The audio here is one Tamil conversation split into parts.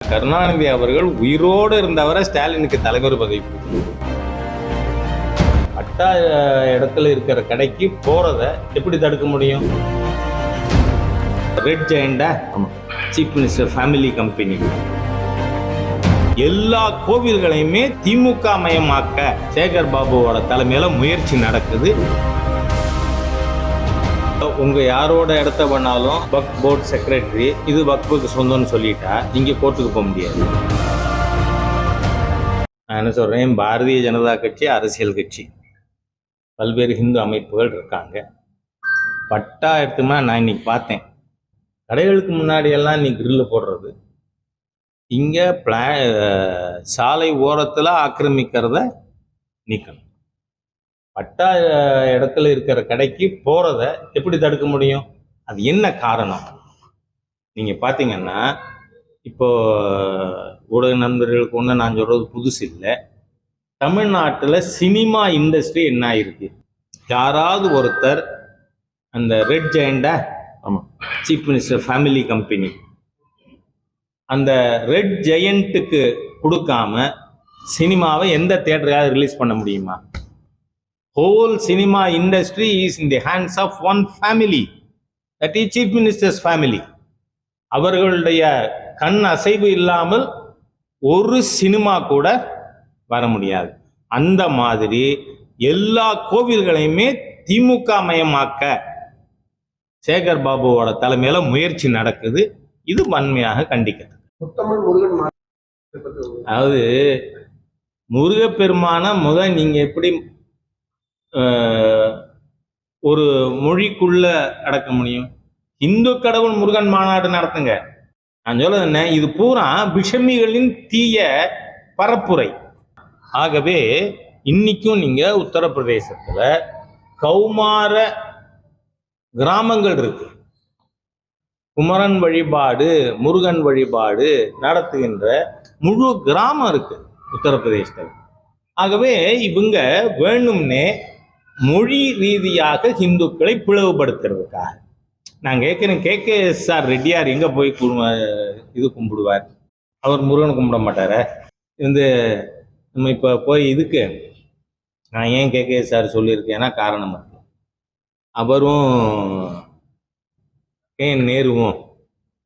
கருணாநிதி அவர்கள் உயிரோடு இருந்தவரை ஸ்டாலினுக்கு தலைவர் பதவி பட்டா இடத்துல இருக்கிற கடைக்கு போறத எப்படி தடுக்க முடியும்? ரெட் ஜெயண்டா சீஃப் மினிஸ்டர் ஃபேமிலி கம்பெனி எல்லா கோவில்களையுமே திமுக மயமாக்க சேகர் பாபுவோட தலைமையில முயற்சி நடக்குது. உங்க யாரோட இடத்த பண்ணாலும் வக்ஃப் போர்டு செக்ரட்டரி இது வக்ஃபுக்கு சொந்தம்னு சொல்லிட்டா இங்க கோர்ட்டுக்கு போக முடியாது. நான் என்ன சொல்றேன், பாரதிய ஜனதா கட்சி அரசியல் கட்சி, பல்வேறு ஹிந்து அமைப்புகள் இருக்காங்க. பட்டா எடுத்துமா நான் இன்னைக்கு பார்த்தேன், கடைகளுக்கு முன்னாடி எல்லாம் இன்னைக்கு கிரில்லு போடுறது, இங்க சாலை ஓரத்தில் ஆக்கிரமிக்கிறத நீக்கணும். பட்டா இடத்துல இருக்கிற கடைக்கு போறத எப்படி தடுக்க முடியும்? அது என்ன காரணம்? நீங்க பாத்தீங்கன்னா இப்போ ஊடக நண்பர்களுக்கு ஒன்று நான் சொல்றது புதுசு இல்லை. தமிழ்நாட்டில் சினிமா இண்டஸ்ட்ரி என்ன ஆயிருக்கு? யாராவது ஒருத்தர் அந்த ரெட் ஜெயண்டா சீஃப் மினிஸ்டர் ஃபேமிலி கம்பெனி அந்த ரெட் ஜெயண்ட்டுக்கு கொடுக்காம சினிமாவை எந்த தியேட்டரையாவது ரிலீஸ் பண்ண முடியுமா? Whole cinema industry is in the hands of one family, that is Chief Minister's family. அவர்களுடைய கண் அசைவு இல்லாமல் ஒரு சினிமா கூட வர முடியாது. அந்த மாதிரி எல்லா கோவில்களையுமே திமுக மயமாக்க சேகர் பாபுவோட தலைமையில முயற்சி நடக்குது. இது வன்மையாக கண்டிக்கிறது. அதாவது முருகப்பெருமான நீங்க எப்படி ஒரு மொழிக்குள்ள அடக்க முடியும்? இந்து கடவுள் முருகன் மாநாடு நடத்துங்க. நான் சொல்றது என்ன, இது பூரா விஷமிகளின் தீய பரப்புரை. ஆகவே இன்னைக்கும் நீங்க உத்தரப்பிரதேசத்துல கௌமார கிராமங்கள் இருக்கு, குமரன் வழிபாடு முருகன் வழிபாடு நடத்துகின்ற முழு கிராமம் இருக்கு உத்தரப்பிரதேசத்தில். ஆகவே இவங்க வேணும்னே மொழி ரீதியாக இந்துக்களை பிளவுபடுத்துறதுக்காக நான் கேட்குறேன். KKSR ரெட்டியார் எங்கே போய் இது கும்பிடுவார்? அவர் முருகன் கும்பிட மாட்டார? நம்ம இப்போ போய் இதுக்கு நான் ஏன் KKSR சொல்லியிருக்கேன்னா காரணம் இருக்கு. அவரும் நேருவும்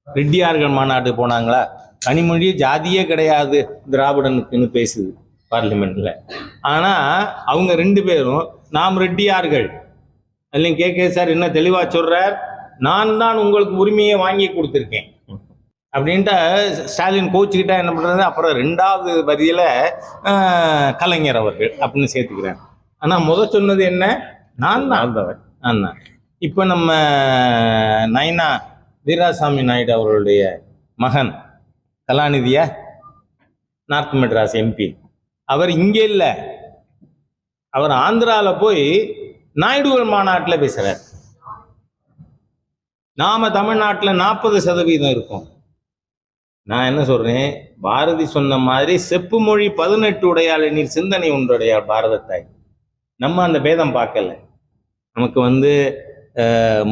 ரெட்டியார்கள் மாநாட்டு போனாங்களா? கனிமொழி ஜாதியே கிடையாது திராவிடனுக்குன்னு பேசுது பார்லிமெண்ட்ல. ஆனா அவங்க ரெண்டு பேரும் நாம் ரெட்டியார்கள் இல்லைங்க. KKSR என்ன தெளிவா சொல்றார், நான் தான் உங்களுக்கு உரிமையை வாங்கி கொடுத்துருக்கேன் அப்படின்ட்டு ஸ்டாலின் கோச்சுக்கிட்டா என்ன பண்றது? அப்புறம் ரெண்டாவது வரியில கலைஞர் அவர்கள் அப்படின்னு சேர்த்துக்கிறார். ஆனா சொன்னது என்ன, நான் தான். இப்ப நம்ம நைனா வீராசாமி நாயுடு அவர்களுடைய மகன் கலாநிதியா நார்த் மெட்ராஸ் MP, அவர் இங்க இல்லை, அவர் ஆந்திரால போய் நாயுடுகள் மாநாட்டில் பேசுறார். நாம தமிழ்நாட்டில் 40% இருக்கும். நான் என்ன சொல்றேன், பாரதி சொன்ன மாதிரி செப்பு மொழி 18 உடையாள் நீர் சிந்தனை ஒன்றுடையாள் பாரதத்தாய். நம்ம அந்த பேதம் பார்க்கல. நமக்கு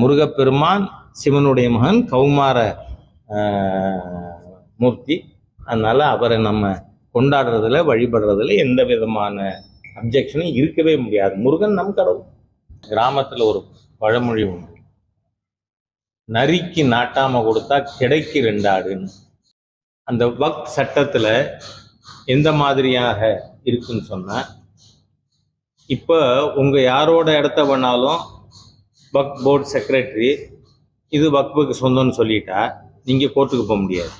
முருகப்பெருமான் சிவனுடைய மகன் கௌமார மூர்த்தி, அதனால அவரை நம்ம கொண்டாடுறதுல வழிபடுறதுல எந்த விதமான அப்ஜெக்ஷனும் இருக்கவே முடியாது. முருகன் நம் கடவுள். கிராமத்துல ஒரு பழமொழி உண்டு, நரிக்கு நாட்டாம கொடுத்தா கிடைக்கு 2 ஆடுன்னு. அந்த வக்ஃப் சட்டத்துல எந்த மாதிரியாக இருக்குன்னு சொன்னா, இப்ப உங்க யாரோட இடத்த பண்ணாலும் வக்ஃப் போர்டு செக்ரட்டரி இது வக்ஃபுக்கு சொந்தம்னு சொல்லிட்டா நீங்க கோர்ட்டுக்கு போக முடியாது.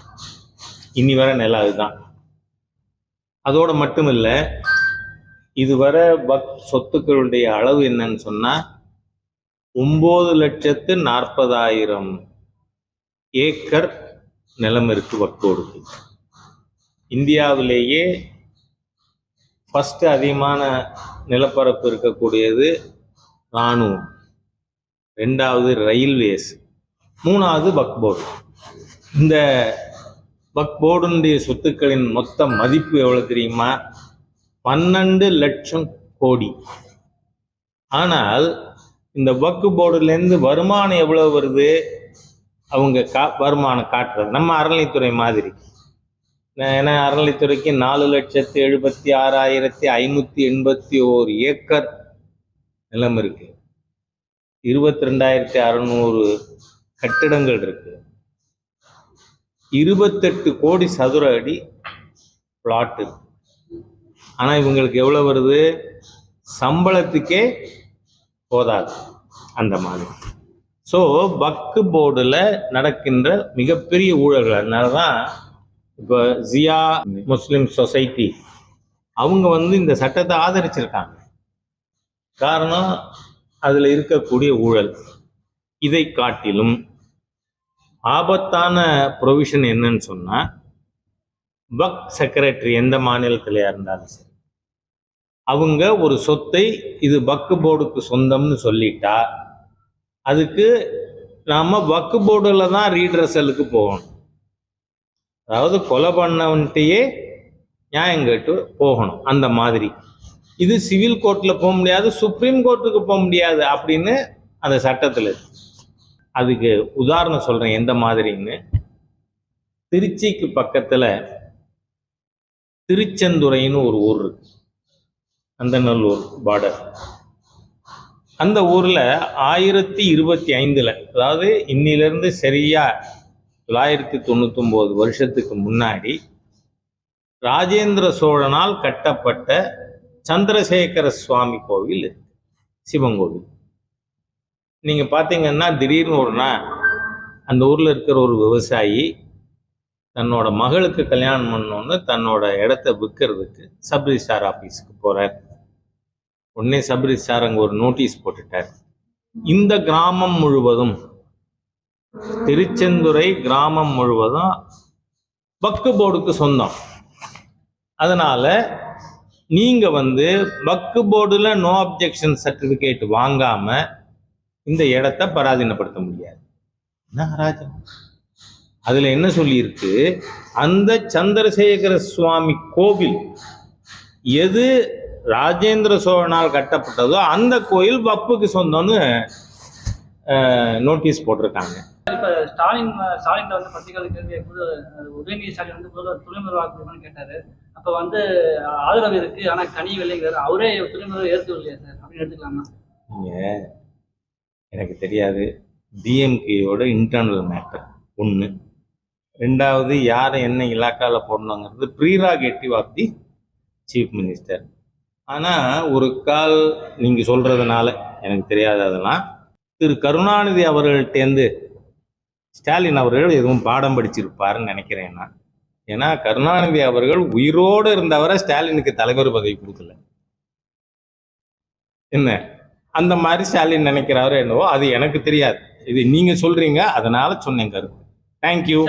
இனி வர நிலை அதுதான். அதோட மட்டும் இல்லை, இதுவரை சொத்துக்களுடைய அளவு என்னன்னு சொன்னா 9,40,000 ஏக்கர் நிலம் இருக்கு வக்ஃபோடுக்கு. இந்தியாவிலேயே ஃபர்ஸ்ட் அதிகமான நிலப்பரப்பு இருக்கக்கூடியது இராணுவம், 2வது ரயில்வேஸ், 3வது வக்ஃப் போர்டு. இந்த வக்ஃப் போர்டுடைய சொத்துக்களின் மொத்த மதிப்பு எவ்வளவு தெரியுமா? 12 லட்சம் கோடி. ஆனால் இந்த வக்ஃப் போர்டுலேருந்து வருமானம் எவ்வளவு வருது? அவங்க வருமானம் காட்டுறது நம்ம அறநிலைத்துறை மாதிரி ஏன்னா அறநிலைத்துறைக்கு 4,76,581 ஏக்கர் நிலம் இருக்கு, 22,600 கட்டிடங்கள் இருக்கு, 28 கோடி சதுர அடி பிளாட் இருக்கு. ஆனா இவங்களுக்கு எவ்வளவு வருது? சம்பளத்துக்கே போதாது அந்த மாதிரி. ஸோ வக்ஃப் போர்டில் நடக்கின்ற மிகப்பெரிய ஊழல்கள். அதனால தான் இப்போ ஜியா முஸ்லிம் சொசைட்டி அவங்க இந்த சட்டத்தை ஆதரிச்சிருக்காங்க. காரணம் அதில் இருக்கக்கூடிய ஊழல். இதை காட்டிலும் ஆபத்தான ப்ரொவிஷன் என்னன்னு சொன்னால், வக்ஃப் செக்ரட்டரி எந்த மாநிலத்திலையா இருந்தாலும் சரி, அவங்க ஒரு சொத்தை இது வக்ஃப் போர்டுக்கு சொந்தம்னு சொல்லிட்டா அதுக்கு நாம் வக்ஃப் போர்டில் தான் ரீட்ரஸலுக்கு போகணும். அதாவது கொலை பண்ணவன்ட்டையே நியாயம் கேட்டு போகணும். அந்த மாதிரி இது சிவில் கோர்ட்டில் போக முடியாது, சுப்ரீம் கோர்ட்டுக்கு போக முடியாது அப்படின்னு அந்த சட்டத்தில் இருக்கு. அதுக்கு உதாரணம் சொல்கிறேன் எந்த மாதிரின்னு. திருச்சிக்கு பக்கத்தில் திருச்செந்துறைன்னு ஒரு ஊர் இருக்கு, அந்தநல்லூர் பார்டர். அந்த ஊரில் 1025, அதாவது இன்னிலிருந்து சரியா 999 வருஷத்துக்கு முன்னாடி ராஜேந்திர சோழனால் கட்டப்பட்ட சந்திரசேகர சுவாமி கோவில் இருக்கு, சிவன் கோவில். நீங்கள் பார்த்தீங்கன்னா திடீர்னு ஒரு நாள் அந்த ஊரில் இருக்கிற ஒரு விவசாயி தன்னோட மகளுக்கு கல்யாணம் பண்ணோன்னு தன்னோட இடத்த விற்கிறதுக்கு சப் ரிஜிஸ்ட்ரார் ஆஃபீஸுக்கு போகிறார். உடனே சப் ரிஜிஸ்ட்ரார் அங்கே ஒரு நோட்டீஸ் போட்டுட்டார். இந்த கிராமம் முழுவதும், திருச்செந்துறை கிராமம் முழுவதும் வக்ஃப் போர்டுக்கு சொந்தம். அதனால நீங்க வக்ஃப் போர்டுல நோ அப்ஜெக்ஷன் சர்டிபிகேட் வாங்காம இந்த இடத்தை பராதீனப்படுத்த முடியாது. அதுல என்ன சொல்லியிருக்கு? அந்த சந்திரசேகர சுவாமி கோவில் எது ராஜேந்திர சோழனால் கட்டப்பட்டதோ அந்த கோயில் வக்ஃபுக்கு சொந்தம்னு நோட்டீஸ் போட்டிருக்காங்க. இப்ப ஸ்டாலின் பத்திரிகையாளர் கேள்வி உதயநிதி ஸ்டாலின் முதல்வர் துணை முதல்வர் கேட்டாரு. அப்ப ஆதரவு இருக்கு, ஆனா கனிவில்லைங்கிறாரு. அவரே துணை முதல்வர் ஏற்கவில்லையா சார் அப்படின்னு எடுத்துக்கலாமா? எனக்கு தெரியாது. டிஎம்கேயோட இன்டர்னல் மேட்டர் ஒன்று. ரெண்டாவது, யாரை என்ன இலாக்காவில் போடணுங்கிறது prerogative of the chief minister. ஆனால் ஒரு கால் நீங்கள் சொல்கிறதுனால எனக்கு தெரியாது. அதெல்லாம் திரு கருணாநிதி அவர்கள்ட்டேருந்து ஸ்டாலின் அவர்கள் எதுவும் பாடம் படிச்சிருப்பாருன்னு நினைக்கிறேன் நான். ஏன்னா கருணாநிதி அவர்கள் உயிரோடு இருந்தவரை ஸ்டாலினுக்கு தலைவர் பதவி கொடுக்கல. என்ன அந்த மாதிரி ஸ்டாலின் நினைக்கிறாரோ என்னவோ அது எனக்கு தெரியாது. இது நீங்கள் சொல்கிறீங்க, அதனால சொன்னேன் கருத்து. தேங்க்யூ.